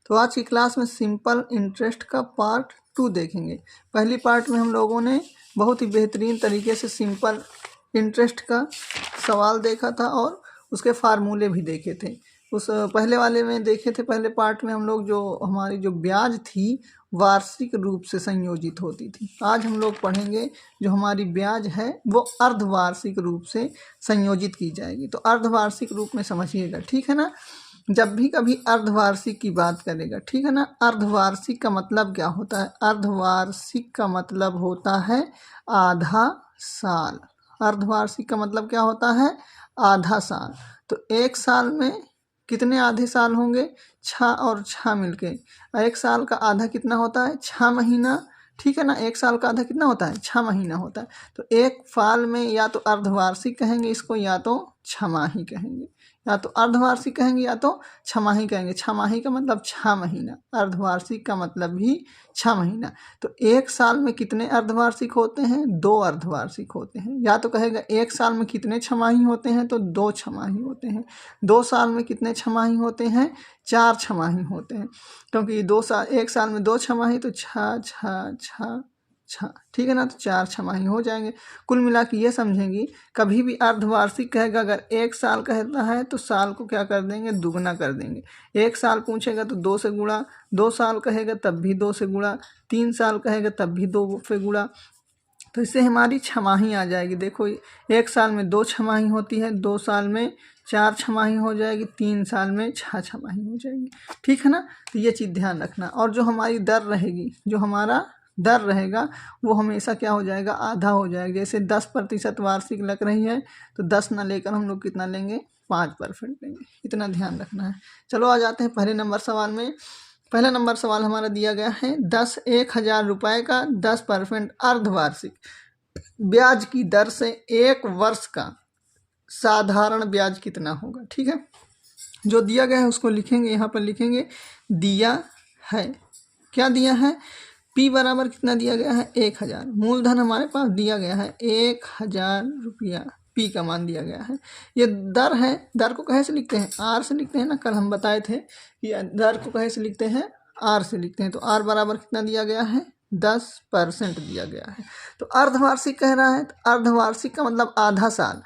तो आज की क्लास में सिंपल इंटरेस्ट का पार्ट 2 देखेंगे। पहली पार्ट में हम लोगों ने बहुत ही बेहतरीन तरीके से सिंपल इंटरेस्ट का सवाल देखा था और उसके फार्मूले भी देखे थे। उस पहले वाले में देखे थे, पहले पार्ट में हम लोग जो हमारी जो ब्याज थी वार्षिक रूप से संयोजित होती थी। आज हम लोग पढ़ेंगे जो हमारी ब्याज है वो अर्धवार्षिक रूप से संयोजित की जाएगी। तो अर्धवार्षिक रूप में समझिएगा, ठीक है ना। जब भी कभी अर्धवार्षिक की बात करेगा, ठीक है ना। अर्धवार्षिक का मतलब क्या होता है? अर्धवार्षिक का मतलब होता है आधा साल। अर्धवार्षिक का मतलब क्या होता है? आधा साल। तो एक साल में कितने आधे साल होंगे? 6 और 6 मिलके। एक साल का आधा कितना होता है? 6 महीना, ठीक है ना। एक साल का आधा कितना होता है? 6 महीना होता है। तो एक साल में या तो अर्धवार्षिक कहेंगे इसको, या तो छमाही कहेंगे। या तो अर्धवार्षिक कहेंगे या तो छमाही कहेंगे। छमाही का मतलब 6 महीना, अर्धवार्षिक का मतलब भी 6 महीना। तो एक साल में कितने अर्धवार्षिक होते हैं? 2 अर्धवार्षिक होते हैं। या तो कहेगा एक साल में कितने छमाही होते हैं? तो 2 छमाही होते हैं। 2 साल में कितने छमाही होते हैं? 4 छमाही होते हैं। क्योंकि एक साल में 2 छमाही तो 6 6 6 6, ठीक है ना। तो 4 छमाही हो जाएंगे। कुल मिला के ये समझेंगी, कभी भी अर्धवार्षिक कहेगा अगर एक साल कहता है तो साल को क्या कर देंगे? दुगना कर देंगे। एक साल पूछेगा तो 2 से गुणा, 2 साल कहेगा तब भी 2 से गुणा, 3 साल कहेगा तब भी 2 से गुणा। तो इससे हमारी छमाही आ जाएगी। देखो, एक साल में 2 छमाही होती है, 2 साल में 4 छमाही हो जाएगी, 3 साल में 6 छमाही हो जाएगी, ठीक है ना। तो ये चीज़ ध्यान रखना। और जो हमारी दर रहेगी, जो हमारा दर रहेगा वो हमेशा क्या हो जाएगा? आधा हो जाएगा। जैसे 10% वार्षिक लग रही है तो 10 ना लेकर हम लोग कितना लेंगे? 5% लेंगे। इतना ध्यान रखना है। चलो आ जाते हैं पहले नंबर सवाल में। पहला नंबर सवाल हमारा दिया गया है 10,000 रुपये का 10% अर्धवार्षिक ब्याज की दर से 1 वर्ष का साधारण ब्याज कितना होगा। ठीक है, जो दिया गया है उसको लिखेंगे। यहाँ पर लिखेंगे दिया है, क्या दिया है? P बराबर कितना दिया गया है? 1000। मूलधन हमारे पास दिया गया है 1000 रुपया। P का मान दिया गया है। ये दर है। दर को कहे से लिखते हैं? R से लिखते हैं ना। कल हम बताए थे कि दर को कहे से लिखते हैं? R से लिखते हैं। तो R बराबर कितना दिया गया है? 10% दिया गया है। तो अर्धवार्षिक कह रहा है, तो अर्धवार्षिक का मतलब आधा साल।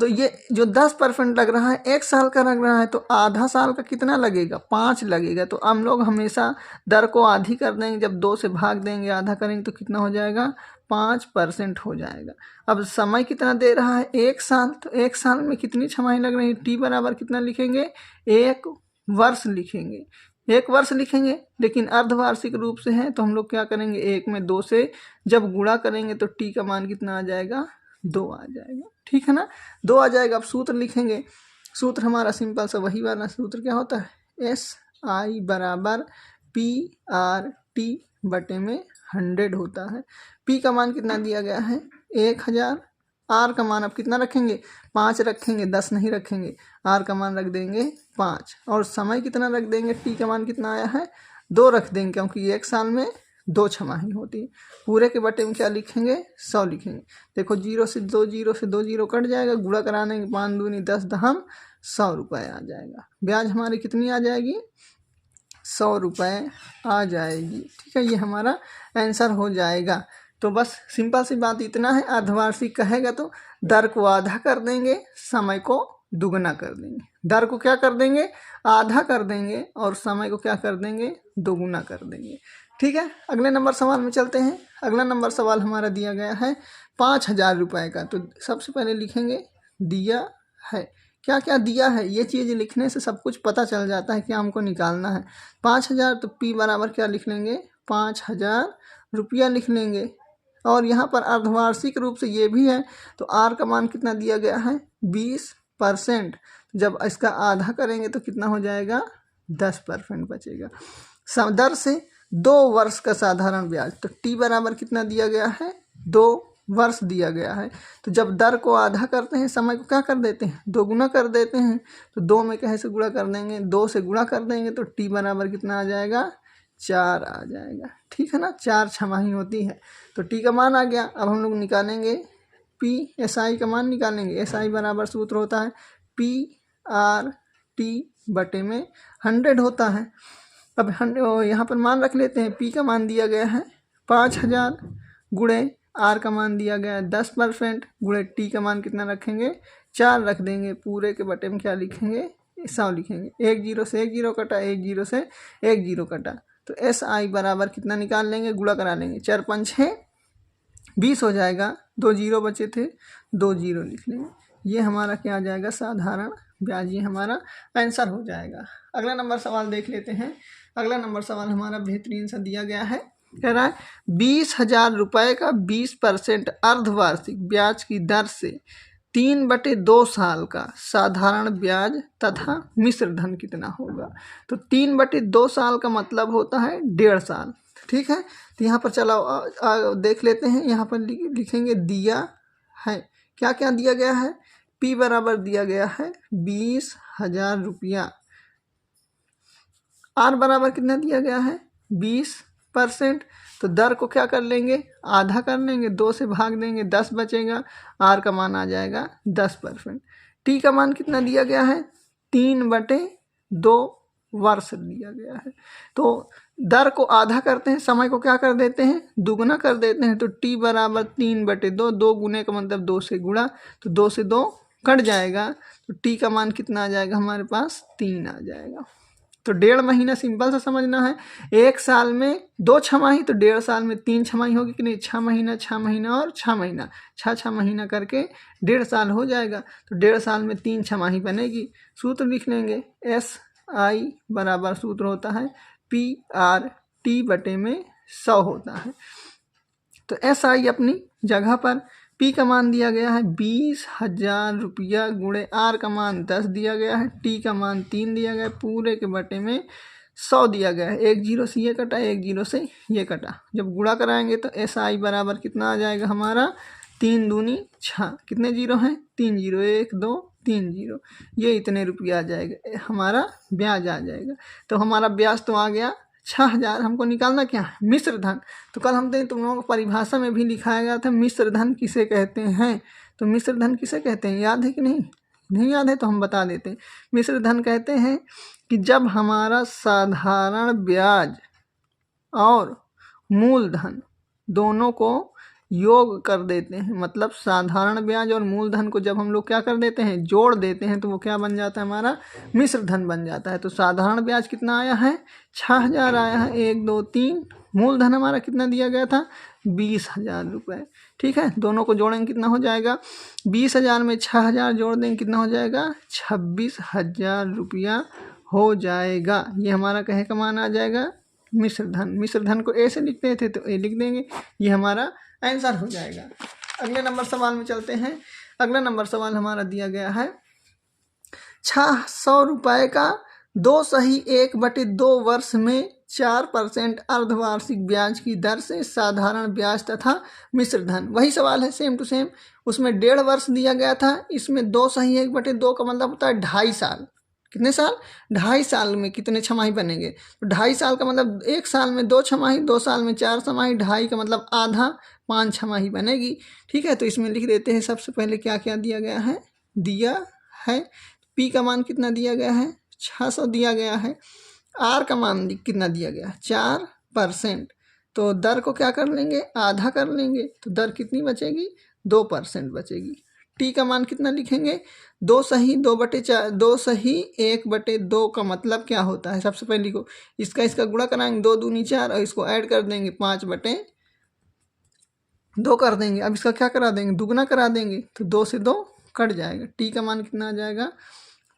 तो ये जो 10% लग रहा है, एक साल का लग रहा है, तो आधा साल का कितना लगेगा? 5 लगेगा। तो हम लोग हमेशा दर को आधी कर देंगे। जब 2 से भाग देंगे, आधा करेंगे तो कितना हो जाएगा? 5% हो जाएगा। अब समय कितना दे रहा है? 1 साल। तो 1 साल में कितनी छमाही लग रही है? T बराबर कितना लिखेंगे? 1 वर्ष लिखेंगे। 1 वर्ष लिखेंगे, लेकिन अर्धवार्षिक रूप से है तो हम लोग क्या करेंगे? 1 में 2 से जब गुणा करेंगे तो T का मान कितना आ जाएगा? 2 आ जाएगा, ठीक है ना। 2 आ जाएगा। अब सूत्र लिखेंगे। सूत्र हमारा सिंपल सा वही वाला सूत्र क्या होता है? SI बराबर PRT बटे में 100 होता है। P का मान कितना दिया गया है? 1000। R का मान अब कितना रखेंगे? 5 रखेंगे, 10 नहीं रखेंगे। R का मान रख देंगे 5। और समय कितना रख देंगे? T का मान कितना आया है? 2 रख देंगे, क्योंकि 1 साल में 2 छमाही होती है। पूरे के बटे में क्या लिखेंगे? 100 लिखेंगे। देखो, 0 से 2 0 कट जाएगा। गुणा कराने के 5 दूनी 10 दहम 100 रुपये आ जाएगा। ब्याज हमारी कितनी आ जाएगी? 100 रुपये आ जाएगी। ठीक है, ये हमारा आंसर हो जाएगा। तो बस सिंपल सी बात इतना है। अर्धवार्षिक कहेगा तो दर को आधा कर देंगे, समय को दुगना कर देंगे। दर को क्या कर देंगे? आधा कर देंगे, और समय को क्या कर देंगे? दोगुना कर देंगे। ठीक है, अगले नंबर सवाल में चलते हैं। अगला नंबर सवाल हमारा दिया गया है 5000 रुपये का। तो सबसे पहले लिखेंगे दिया है। क्या क्या दिया है, ये चीज़ लिखने से सब कुछ पता चल जाता है कि हमको निकालना है। 5000, तो P बराबर क्या लिख लेंगे? 5000 रुपया लिख लेंगे। और यहाँ पर अर्धवार्षिक रूप से ये भी है, तो R का मान कितना दिया गया है? 20%। जब इसका आधा करेंगे तो कितना हो जाएगा? 10% बचेगा। दर से 2 वर्ष का साधारण ब्याज। तो T बराबर कितना दिया गया है? 2 वर्ष दिया गया है। तो जब दर को आधा करते हैं, समय को क्या कर देते हैं? दोगुना कर देते हैं। तो 2 में कहे से गुणा कर देंगे, 2 से गुणा कर देंगे तो T बराबर कितना आ जाएगा? 4 आ जाएगा। ठीक है ना, 4 छमाही होती है। तो T का मान आ गया। अब हम लोग निकालेंगे SI का मान निकालेंगे। SI बराबर सूत्र होता है PRT बटे में 100 होता है। अब यहाँ पर मान रख लेते हैं, पी का मान दिया गया है 5000 गुणे आर का मान दिया गया है 10% गुणे टी का मान कितना रखेंगे 4 रख देंगे, पूरे के बटे में क्या लिखेंगे 100 लिखेंगे। 1 जीरो से 1 जीरो कटा, 1 जीरो से 1 जीरो कटा, तो एस आई बराबर कितना निकाल लेंगे, गुणा करा लेंगे, 4 5 6 20 हो जाएगा, 2 जीरो बचे थे 2 जीरो लिख लेंगे। ये हमारा क्या आ जाएगा साधारण ब्याज, ये हमारा आंसर हो जाएगा। अगला नंबर सवाल देख लेते हैं। अगला नंबर सवाल हमारा बेहतरीन सा दिया गया है, कह रहा है 20,000 रुपये का 20% अर्धवार्षिक ब्याज की दर से 3/2 साल का साधारण ब्याज तथा मिश्र धन कितना होगा। तो 3/2 साल का मतलब होता है 1.5 साल, ठीक है। तो यहाँ पर चलो देख लेते हैं, यहाँ पर लिखेंगे दिया है, क्या क्या दिया गया है, P बराबर दिया गया है 20,000 रुपया, R बराबर कितना दिया गया है 20%, तो दर को क्या कर लेंगे आधा कर लेंगे, 2 से भाग देंगे 10 बचेगा, R का मान आ जाएगा 10%। T का मान कितना दिया गया है 3/2 वर्ष दिया गया है, तो दर को आधा करते हैं, समय को क्या कर देते हैं दुगना कर देते हैं, तो T बराबर 3/2, 2 गुने का मतलब 2 से गुणा, तो 2 से 2 कट जाएगा, तो T का मान कितना आ जाएगा हमारे पास 3 आ जाएगा। तो 1.5 महीना सिंपल सा समझना है, 1 साल में 2 छमाही, तो 1.5 साल में 3 छमाही होगी कि नहीं, 6 महीना 6 महीना और 6 महीना, 6 महीना करके 1.5 साल हो जाएगा, तो 1.5 साल में 3 छमाही बनेगी। सूत्र लिख लेंगे, एस आई बराबर सूत्र होता है PRT बटे में 100 होता है। तो एस आई अपनी जगह पर, P का मान दिया गया है 20,000 रुपया गुणे R का मान 10 दिया गया है, T का मान 3 दिया गया है, पूरे के बटे में 100 दिया गया है। 1 जीरो से ये कटा, 1 जीरो से ये कटा, जब गुणा कराएंगे तो एस आई बराबर कितना आ जाएगा हमारा 3 दूनी 6, कितने जीरो हैं 3 जीरो, 1 2 3 जीरो, ये इतने रुपया आ जाएगा, हमारा ब्याज आ जाएगा। तो हमारा ब्याज तो आ गया 6,000, हमको निकालना क्या है मिश्र धन। तो कल हम तुम लोगों को परिभाषा में भी लिखाया गया था मिश्र धन किसे कहते हैं, तो मिश्र धन किसे कहते हैं याद है कि नहीं, नहीं याद है तो हम बता देते हैं। मिश्र धन कहते हैं कि जब हमारा साधारण ब्याज और मूलधन दोनों को योग कर देते हैं, मतलब साधारण ब्याज और मूलधन को जब हम लोग क्या कर देते हैं जोड़ देते हैं, तो वो क्या बन जाता है हमारा मिश्र धन बन जाता है। तो साधारण ब्याज कितना आया है 6,000 आया है, 1 2 3, मूलधन हमारा कितना दिया गया था 20,000 रुपये, ठीक है। दोनों को जोड़ेंगे कितना हो जाएगा, 20,000 में 6,000 जोड़ देंगे कितना हो जाएगा 26,000 रुपया हो जाएगा। ये हमारा कहे का मान आ जाएगा मिश्र धन। मिश्र धन को ए से लिखते थे तो ए लिख देंगे, ये हमारा आंसर हो जाएगा। अगले नंबर सवाल में चलते हैं। अगला नंबर सवाल हमारा दिया गया है 600 रुपये का 2 सही 1/2 वर्ष में 4% अर्धवार्षिक ब्याज की दर से साधारण ब्याज तथा मिश्र धन। वही सवाल है सेम टू सेम, उसमें 1.5 वर्ष दिया गया था, इसमें 2 सही 1/2 का मतलब होता है 2.5 साल। कितने साल 2.5 साल में कितने छमाही बनेंगे, तो 2.5 साल का मतलब 1 साल में 2 छमाही, 2 साल में 4 छमाही, 2.5 का मतलब आधा 5 छमाही बनेगी, ठीक है। तो इसमें लिख देते हैं सबसे पहले क्या क्या दिया गया है, दिया है P का मान कितना दिया गया है 600 दिया गया है, R का मान कितना दिया गया है 4%, तो दर को क्या कर लेंगे आधा कर लेंगे, तो दर कितनी बचेगी 2% बचेगी। T का मान कितना लिखेंगे 2 सही 2/4, 2 सही 1/2 का मतलब क्या होता है, सबसे पहले लिखो इसका गुणा कराएंगे 2 दूनी 4 और इसको ऐड कर देंगे 5/2 कर देंगे। अब इसका क्या करा देंगे दुगना करा देंगे, तो 2 से 2 कट जाएगा, T का मान कितना आ जाएगा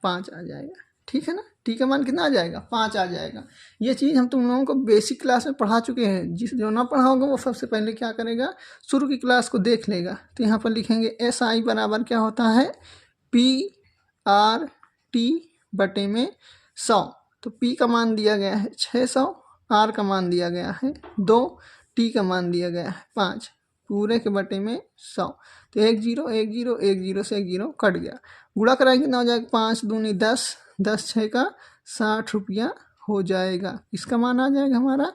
5 आ जाएगा, ठीक है ना। T का मान कितना आ जाएगा 5 आ जाएगा। ये चीज़ हम तुम लोगों को बेसिक क्लास में पढ़ा चुके हैं, जो ना पढ़ा होगा वो सबसे पहले क्या करेगा शुरू की क्लास को देख लेगा। तो यहाँ पर लिखेंगे SI बराबर क्या होता है PRT बटे में 100, तो P का मान दिया गया है 600, R का मान दिया गया है 2, T का मान दिया गया है 5, पूरे के बटे में 100, तो 1 जीरो 1 जीरो 1 जीरो से 1 जीरो कट गया, गुणा कराएंगे कितना हो जाएगा 5 दूनी 10, 10 6 का 60 रुपया हो जाएगा। इसका मान आ जाएगा हमारा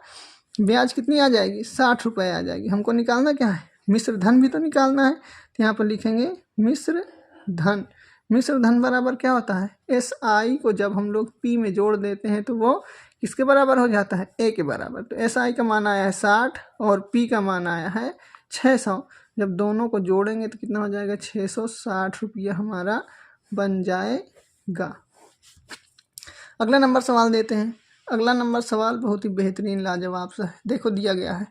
ब्याज कितनी आ जाएगी 60 रुपये आ जाएगी। हमको निकालना क्या है मिश्र धन भी तो निकालना है, तो यहाँ पर लिखेंगे मिश्र धन। मिश्र धन बराबर क्या होता है, एस आई को जब हम लोग पी में जोड़ देते हैं तो वो किसके बराबर हो जाता है, ए के बराबर। तो एस आई का मान आया है 60 और पी का मान आया है 600। जब दोनों को जोड़ेंगे तो कितना हो जाएगा, 660 रुपया हमारा बन जाएगा। अगला नंबर सवाल देते हैं। अगला नंबर सवाल बहुत ही बेहतरीन लाजवाब सा है। देखो दिया गया है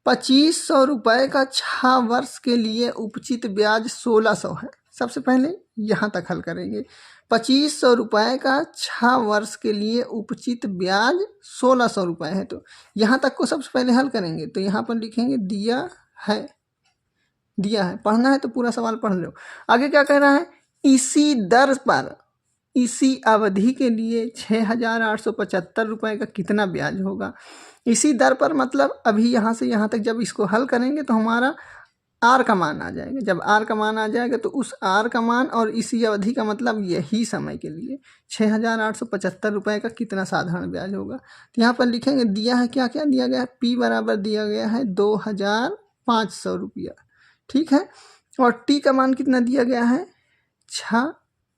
2500 रुपये का 6 वर्ष के लिए उपचित ब्याज 1600 है। सबसे पहले यहाँ तक हल करेंगे। 2500 रुपये का 6 वर्ष के लिए उपचित ब्याज 1600 रुपये है, तो यहाँ तक को सबसे पहले हल करेंगे। तो यहाँ पर लिखेंगे दिया है, दिया है, पढ़ना है तो पूरा सवाल पढ़ लो। आगे क्या कह रहा है, इसी दर पर इसी अवधि के लिए 6875 रुपये का कितना ब्याज होगा। इसी दर पर मतलब अभी यहाँ से यहाँ तक जब इसको हल करेंगे तो हमारा आर का मान आ जाएगा। जब आर का मान आ जाएगा तो उस आर का मान और इसी अवधि का मतलब यही समय के लिए 6875 रुपये का कितना साधारण ब्याज होगा। तो यहाँ पर लिखेंगे दिया है, क्या क्या दिया गया है, पी बराबर दिया गया है 2500 रुपया, ठीक है। और टी का मान कितना दिया गया है, 6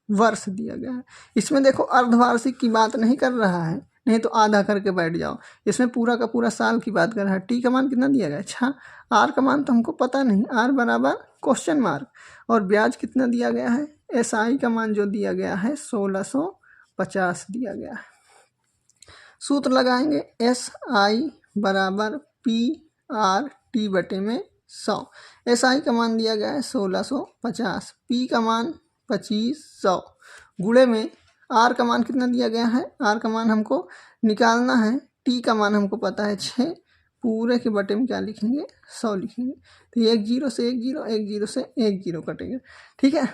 वर्ष दिया गया है। इसमें देखो अर्धवार्षिक की बात नहीं कर रहा है, नहीं तो आधा करके बैठ जाओ। इसमें पूरा का पूरा साल की बात कर रहा है। टी का मान कितना दिया गया है, 6। आर का मान तो हमको पता नहीं, आर बराबर क्वेश्चन मार्क। और ब्याज कितना दिया गया है, एस आई का मान जो दिया गया है 1650 दिया गया है। सूत्र लगाएंगे, एस आई बराबर पी आर टी बटे में 100। एस आई का मान दिया गया है 1650, पी का मान 2500 गुणे में आर का मान कितना दिया गया है, आर का मान हमको निकालना है। टी का मान हमको पता है 6, पूरे के बटे में क्या लिखेंगे, 100 लिखेंगे। तो ये 1 0 से 1 0, 1 0 से 1 0 कटेगा, ठीक है।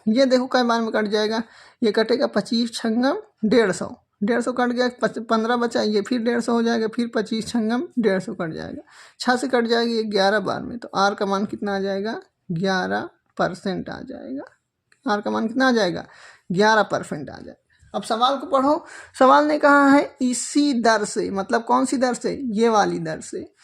ये देखो कई बार में कट जाएगा, ये कटेगा 25 छंगम 150, 150 कट गया, 15 बचा, ये फिर 150 हो जाएगा, फिर 25 छंगम 150 कट जाएगा, 6 से कट जाएगी, ये 11 बार में। तो आर का मान कितना आ जाएगा, 11% आ जाएगा। आर का मान कितना आ जाएगा, 11% आ जाएगा। अब सवाल को पढ़ो। सवाल ने कहा है इसी दर से, मतलब कौन सी दर से, ये वाली दर से,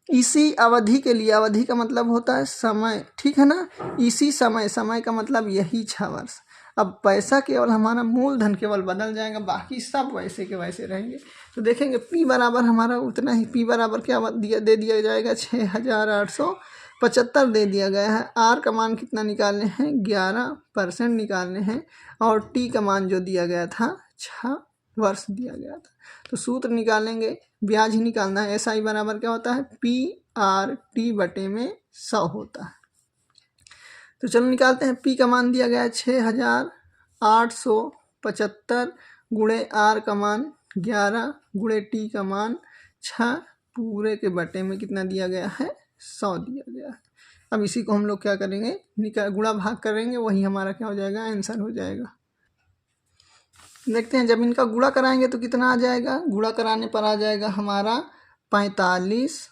इसी अवधि के लिए, अवधि का मतलब होता है समय, ठीक है ना। इसी समय, समय का मतलब यही 6 वर्ष। अब पैसा केवल हमारा मूलधन केवल बदल जाएगा, बाकी सब वैसे के वैसे रहेंगे। तो देखेंगे पी बराबर हमारा उतना ही, पी बराबर क्या दे दिया जाएगा, 6875 दे दिया गया है। आर का मान कितना निकालने हैं, 11% निकालने हैं। और टी का मान जो दिया गया था 6 वर्ष दिया गया था। तो सूत्र निकालेंगे, ब्याज ही निकालना है। एस आई बराबर क्या होता है, पी आर टी बटे में 100 होता है। तो चलो निकालते हैं। पी का मान दिया गया है 6875 गुणे आर का मान 11 गुणे टी का मान 6 पूरे के बटे में कितना दिया गया है, 100 दिया गया है। अब इसी को हम लोग क्या करेंगे, गुणा भाग करेंगे, वही हमारा क्या हो जाएगा, आंसर हो जाएगा। देखते हैं जब इनका गुणा कराएंगे तो कितना आ जाएगा। गुणा कराने पर आ जाएगा हमारा 45,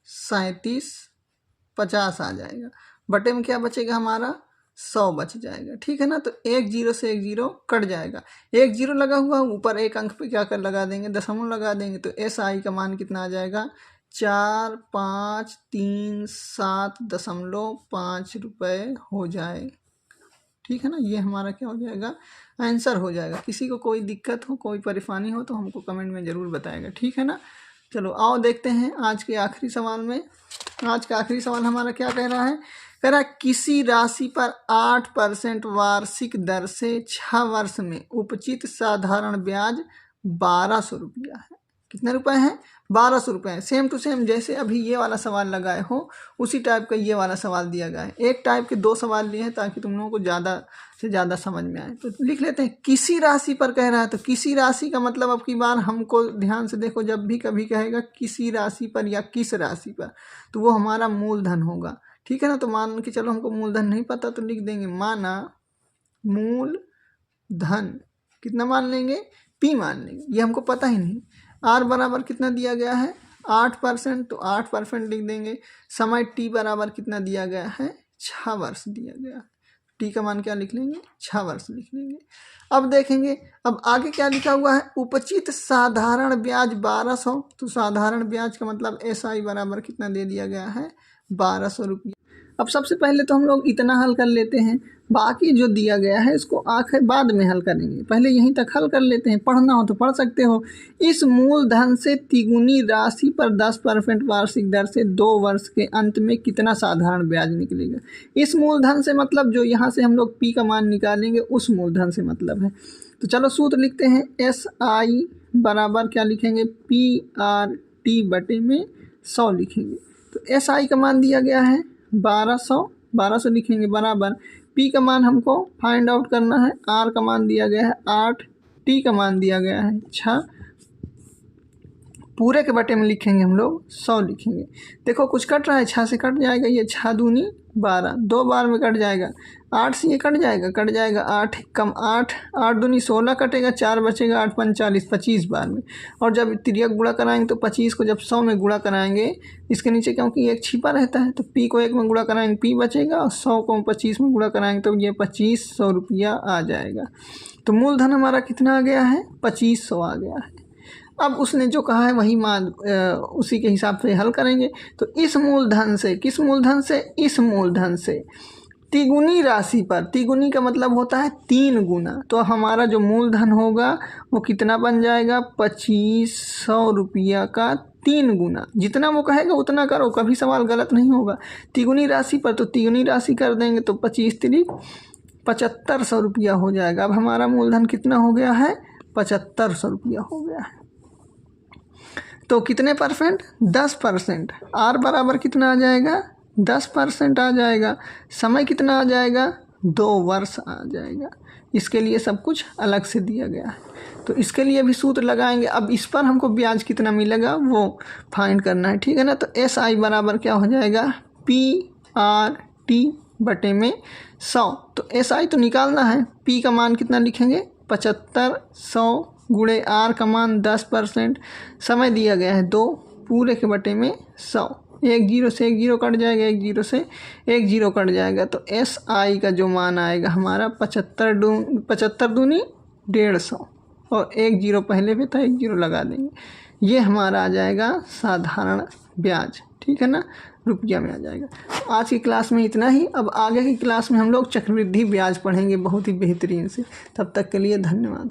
37, 50 आ जाएगा। बटे में क्या बचेगा हमारा, 100 बच जाएगा, ठीक है ना। तो 1 0 से 1 0 कट जाएगा। 1 0 लगा हुआ, ऊपर एक अंक पे क्या कर लगा देंगे, दशमलव लगा देंगे। तो एस आई का मान कितना आ जाएगा, 4537.5 रुपये हो जाए, ठीक है ना। ये हमारा क्या हो जाएगा, आंसर हो जाएगा। किसी को कोई दिक्कत हो, कोई परेशानी हो तो हमको कमेंट में ज़रूर बताएगा, ठीक है ना। चलो आओ देखते हैं आज के आखिरी सवाल में। आज का आखिरी सवाल हमारा क्या कह रहा है, कह रहा है किसी राशि पर 8% वार्षिक दर से 6 वर्ष में उपचित साधारण ब्याज 1200 रुपया है। कितने रुपए हैं, 1200 रुपये। सेम टू सेम जैसे अभी ये वाला सवाल लगाए हो उसी टाइप का ये वाला सवाल दिया गया है। एक टाइप के 2 सवाल लिए हैं ताकि तुम लोगों को ज़्यादा से ज़्यादा समझ में आए। तो लिख लेते हैं, किसी राशि पर कह रहा है। तो किसी राशि का मतलब अब की बार हमको ध्यान से देखो, जब भी कभी कहेगा किसी राशि पर या किस राशि पर, तो वो हमारा मूलधन होगा, ठीक है ना। तो मान के चलो हमको मूलधन नहीं पता तो लिख देंगे माना मूलधन, कितना मान लेंगे, पी मान लेंगे, ये हमको पता ही नहीं। आर बराबर कितना दिया गया है, 8%, तो 8% लिख देंगे। समय टी बराबर कितना दिया गया है, 6 वर्ष दिया गया। टी का मान क्या लिख लेंगे, 6 वर्ष लिख लेंगे। अब देखेंगे अब आगे क्या लिखा हुआ है, उपचित साधारण ब्याज 1200। तो साधारण ब्याज का मतलब एस आई बराबर कितना दे दिया गया है, 1200 रुपये। अब सबसे पहले तो हम लोग इतना हल कर लेते हैं, बाकी जो दिया गया है इसको आखिर बाद में हल करेंगे, पहले यहीं तक हल कर लेते हैं। पढ़ना हो तो पढ़ सकते हो। इस मूलधन से तिगुनी राशि पर 10% वार्षिक दर से 2 वर्ष के अंत में कितना साधारण ब्याज निकलेगा। इस मूलधन से मतलब जो यहाँ से हम लोग पी का मान निकालेंगे उस मूलधन से मतलब है। तो चलो सूत्र लिखते हैं। SI बराबर क्या लिखेंगे, PRT बटे में 100 लिखेंगे। तो SI का मान दिया गया है 1200 लिखेंगे बराबर P का मान हमको फाइंड आउट करना है, R का मान दिया गया है 8, T का मान दिया गया है 6, पूरे के बटे में लिखेंगे हम लोग 100 लिखेंगे। देखो कुछ कट रहा है, 6 से कट जाएगा, ये 6 दूनी 12, 2 बार में कट जाएगा। 8 से ये कट जाएगा 8 कम 8, 8 दूनी 16 कटेगा, 4 बचेगा, 8 पंच 40, 25 बार में। और जब तिर्यक गुणा कराएंगे तो 25 को जब 100 में गुणा कराएंगे, इसके नीचे क्योंकि एक छिपा रहता है तो P को 1 में गुणा कराएंगे P बचेगा, और 100 को 25 में गुणा कराएंगे तो ये 2500 रुपया आ जाएगा। तो मूलधन हमारा कितना आ गया है, 2500 आ गया है। अब उसने जो कहा है वही मान उसी के हिसाब से हल करेंगे। तो इस मूलधन से, किस मूलधन से, इस मूलधन से तिगुनी राशि पर, तिगुनी का मतलब होता है 3 गुना, तो हमारा जो मूलधन होगा वो कितना बन जाएगा, 2500 रुपया का 3 गुना। जितना वो कहेगा उतना करो, कभी सवाल गलत नहीं होगा। तिगुनी राशि पर तो तिगुनी राशि कर देंगे तो 25 तिरिक 7500 रुपया हो जाएगा। अब हमारा मूलधन कितना हो गया है, 7500 रुपया हो गया है। तो कितने परसेंट, 10%। R बराबर कितना आ जाएगा, 10% आ जाएगा। समय कितना आ जाएगा, 2 वर्ष आ जाएगा। इसके लिए सब कुछ अलग से दिया गया है, तो इसके लिए भी सूत्र लगाएंगे। अब इस पर हमको ब्याज कितना मिलेगा वो फाइंड करना है, ठीक है ना। तो SI बराबर क्या हो जाएगा, PRT बटे में 100। तो SI तो निकालना है, P का मान कितना लिखेंगे, 7500 गुणे R का मान 10%, समय दिया गया है 2, पूरे के बटे में 100। 1 0 से 1 0 कट जाएगा, 1 0 से 1 0 कट जाएगा। तो SI का जो मान आएगा हमारा 75 दूनी 150, और 1 0 पहले पे था, 1 0 लगा देंगे, ये हमारा आ जाएगा साधारण ब्याज, ठीक है ना, रुपया में आ जाएगा। आज की क्लास में इतना ही। अब आगे की क्लास में हम लोग चक्रवृद्धि ब्याज पढ़ेंगे बहुत ही बेहतरीन से। तब तक के लिए धन्यवाद।